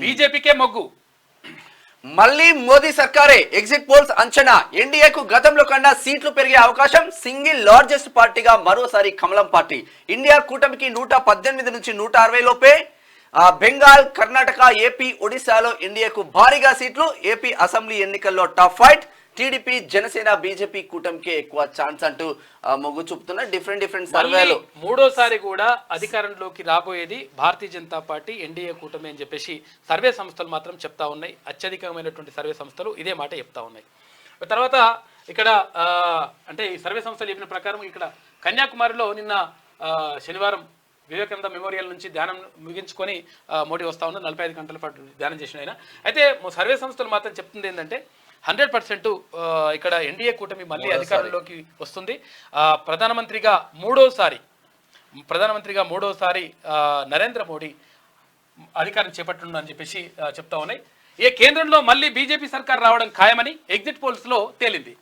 బీజేపీకే మొగ్గు. మళ్ళీ Modi సర్కారే exit polls అంచనా. ఎన్డీఏకు గతంలో కన్నా సీట్లు పెరిగే అవకాశం. సింగిల్ లార్జెస్ట్ పార్టీగా మరోసారి కమలం పార్టీ. ఇండియా కూటమికి 118 నుంచి 160 లోపే. బెంగాల్, కర్ణాటక, ఏపీ, ఒడిశాలో ఎన్డీఏకు భారీగా సీట్లు. ఏపీ అసెంబ్లీ ఎన్నికల్లో tough fight. TDP, Janasena, BJP కూటమికి ఎక్కువ ఛాన్స్ అంటూ మొగ్గు చూపుతున్న డిఫరెంట్ సర్వేలు. మూడోసారి కూడా అధికారంలోకి రాబోయేది భారతీయ జనతా పార్టీ, ఎన్డీఏ కూటమి అని చెప్పేసి సర్వే సంస్థలు మాత్రం చెప్తా ఉన్నాయి. అత్యధికమైనటువంటి సర్వే సంస్థలు ఇదే మాట చెప్తా ఉన్నాయి. తర్వాత ఇక్కడ అంటే ఈ సర్వే సంస్థలు చెప్పిన ప్రకారం ఇక్కడ కన్యాకుమారిలో నిన్న శనివారం వివేకానంద మెమోరియల్ నుంచి ధ్యానం ముగించుకొని మోడీ వస్తా ఉన్నారు. 45 గంటల పాటు ధ్యానం చేసిన ఆయన. అయితే సర్వే సంస్థలు మాత్రం చెప్తుంది ఏంటంటే 100% ఇక్కడ ఎన్డీఏ కూటమి మళ్ళీ అధికారంలోకి వస్తుంది. ప్రధానమంత్రిగా మూడోసారి నరేంద్ర మోడీ అధికారం చేపట్టనుందని చెప్పేసి చెప్తా ఉన్నాయి. కేంద్రంలో మళ్ళీ బీజేపీ సర్కార్ రావడం ఖాయమని ఎగ్జిట్ పోల్స్లో తేలింది.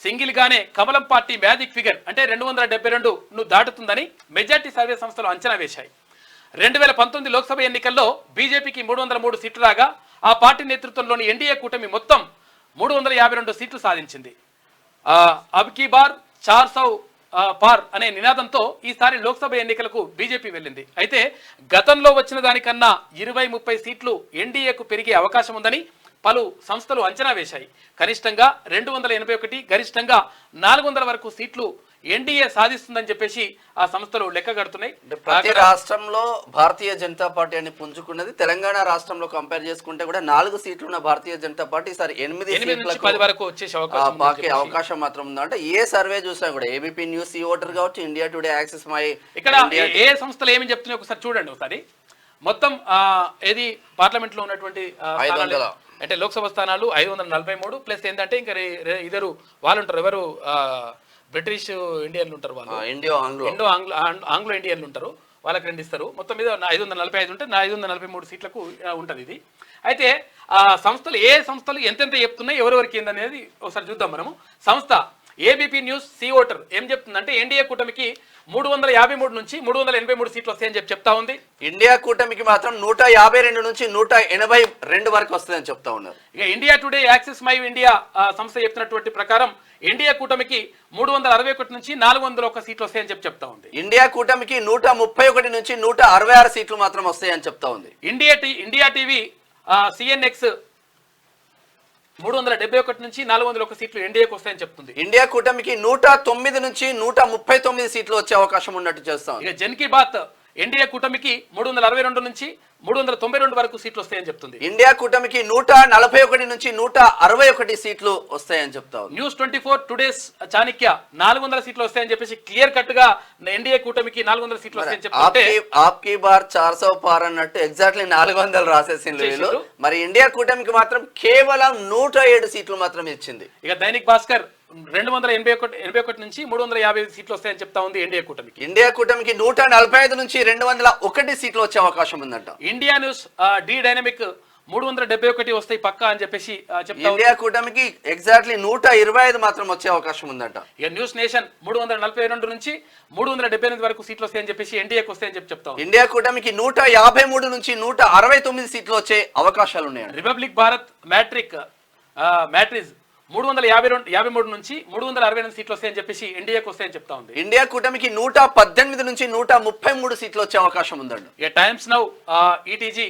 సింగిల్గానే కమలం పార్టీ మ్యాజిక్ ఫిగర్ అంటే 272ను దాటుతుందని మెజార్టీ సర్వే సంస్థలు అంచనా వేశాయి. 2019 లోక్సభ ఎన్నికల్లో బీజేపీకి 303 సీట్లు రాగా ఆ పార్టీ నేతృత్వంలోని ఎన్డీఏ కూటమి మొత్తం 352 సీట్లు సాధించింది. అబ్ కీ బార్ 400 పార్ అనే నినాదంతో ఈసారి లోక్సభ ఎన్నికలకు బీజేపీ వెళ్ళింది. అయితే గతంలో వచ్చిన దానికన్నా 20-30 సీట్లు ఎన్డీఏకు పెరిగే అవకాశం ఉందని పలు సంస్థలు అంచనా వేశాయి. కనిష్టంగా 281, గరిష్టంగా 400 వరకు సీట్లు ఎన్డీఏ సాధిస్తుందని చెప్పేసి ఆ సంస్థలు లెక్క కడుతున్నాయి. ప్రతి రాష్ట్రంలో భారతీయ జనతా పార్టీ అని పుంజుకున్నది. తెలంగాణ రాష్ట్రంలో కంపేర్ చేసుకుంటే కూడా 4 సీట్లు ఉన్న భారతీయ జనతా పార్టీ ఈసారి 8 నుంచి 10 వరకు వచ్చేసే అవకాశం మాత్రం ఉంది. అంటే ఏ సర్వే చూసినా కూడా ఏబీపీ న్యూస్, ఈ ఓటర్ కావచ్చు, ఇండియా టుడే, యాక్సెస్ మై, ఇక్కడ ఏ సంస్థలు ఏమి చెప్తున్నాయి ఒకసారి చూడండి. ఒకసారి మొత్తం ఏది పార్లమెంట్ లో ఉన్నటువంటి అంటే లోక్సభ స్థానాలు 543 ప్లస్ ఏంటంటే ఇంకా ఇద్దరు వాళ్ళు ఉంటారు. ఎవరు బ్రిటిష్ ఇండియన్లు ఉంటారు, వాళ్ళు ఆంగ్లో ఇండియన్లు ఉంటారు, వాళ్ళకి 2 ఇస్తారు. మొత్తం మీద 545 ఉంటే 543 సీట్లకు ఉంటుంది ఇది. అయితే సంస్థలు ఏ సంస్థలు ఎంతెంత చెప్తున్నాయి, ఎవరెవరికి ఏందనేది ఒకసారి చూద్దాం మనము. సంస్థ ఏబీపీ న్యూస్ సి ఓటర్ ఏం చెప్తుందంటే ఎన్డీఏ కూటమికి 353 నుంచి 383 సీట్లు వస్తాయని చెప్తా ఉంది. ఇండియా కూటమికి మాత్రం 152 నుంచి 182 వరకు వస్తాయని చెప్తా ఉన్నారు. ఇక India today, access my India సంస్థ చెప్తున్నటువంటి ప్రకారం ఎన్డీఏ కూటమికి 361 నుంచి 401 సీట్లు వస్తాయని చెప్తా ఉంది. ఇండియా కూటమికి 131 నుంచి 166 సీట్లు మాత్రం వస్తాయని చెప్తా ఉంది. ఇండియా టీవీ సిఎన్ఎక్స్ 371 నుంచి 401 సీట్లు ఎన్డీఏకి వస్తాయని చెప్తుంది. ఇండియా కూటమికి 109 నుంచి 139 సీట్లు వచ్చే అవకాశం ఉన్నట్టు చేస్తాం. ఇక జన్ కీ బాత్ ఎన్డీఏ కూటమికి 362 నుంచి 392 వరకు సీట్లు వస్తాయని చెప్తుంది. ఇండియా కూటమికి 141 నుంచి 161 సీట్లు వస్తాయని చెప్తాం. న్యూస్ 24 టుడేస్ చాణక్య 400 సీట్లు వస్తాయని చెప్పేసి క్లియర్ కట్ గా ఎన్డీఏ కూటమికి 400 సీట్లు వస్తాయని చెప్తుంటే ఆప్కీ బార్ 400 పార్ అన్నట్టు ఎగ్జాక్ట్లీ 400 రాసేసింది వీళ్ళు. మరి ఇండియా కూటమికి మాత్రం కేవలం 107 సీట్లు మాత్రం ఇచ్చింది. ఇక దైనిక్ భాస్కర్ 281 నుంచి 350 సీట్లు వస్తాయని చెప్తా ఉంది ఎన్డీఏ కూటమికి. ఇండియా కూటమికి 145 నుంచి 201 సీట్లు వచ్చే అవకాశం ఉందంట. ఇండియా న్యూస్ డి డైనమిక్ 371 వస్తాయి పక్కా అని చెప్పేసి చెప్తా. ఇండియా కూటమికి ఎగ్జాక్ట్లీ 125 మాత్రం వచ్చే అవకాశం ఉందంట. ఇక న్యూస్ నేషన్ 342 నుంచి 378 వరకు సీట్లు వస్తాయని చెప్పేసి ఎన్డీఏకి వస్తాయని చెప్తా. ఇండియా కూటమికి 153 నుంచి 169 సీట్లు వచ్చే అవకాశాలు ఉన్నాయి. రిపబ్లిక్ భారత్ మ్యాట్రిజ్ 353 నుంచి 368 సీట్లు వస్తాయని చెప్పేసి ఎన్డీఏకి వస్తాయని చెప్తా ఉంది. ఇండియా కూటమికి 118 నుంచి 133 సీట్లు వచ్చే అవకాశం ఉందండి. ఇక టైమ్స్ నౌ ఈటీజీ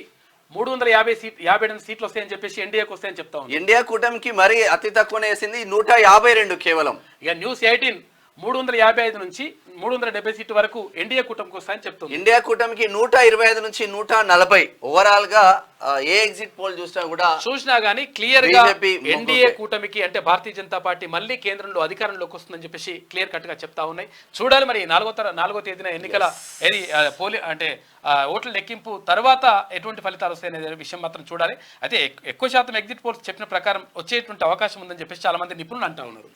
358 సీట్లు వస్తాయని చెప్పేసి ఎన్డీఏకి వస్తాయని చెప్తా ఉంది. ఇండియా కూటమికి మరి అతి తక్కువనే వేసింది 152 కేవలం. ఇక న్యూస్ 18 355 నుంచి 370 సీట్ల వరకు ఎన్డీఏ కూటమికి వస్తాయని చెప్తుంది. ఇండియా కూటమికి 125 నుంచి 140. ఓవరాల్ గా ఏ ఎగ్జిట్ పోల్ చూసినా గానీ క్లియర్ గా ఎన్డీఏ కూటమికి అంటే భారతీయ జనతా పార్టీ మళ్ళీ కేంద్రంలో అధికారంలోకి వస్తుందని చెప్పేసి క్లియర్ కట్ గా చెప్తా ఉన్నాయి. చూడాలి మరి 4వ తేదీన ఎన్నికల అంటే ఓట్ల లెక్కింపు తర్వాత ఎటువంటి ఫలితాలు వస్తాయనే విషయం మాత్రం చూడాలి. అయితే ఎక్కువ శాతం ఎగ్జిట్ పోల్స్ చెప్పిన ప్రకారం వచ్చేటువంటి అవకాశం ఉందని చెప్పేసి చాలా మంది నిపుణులు అంటా ఉన్నారు.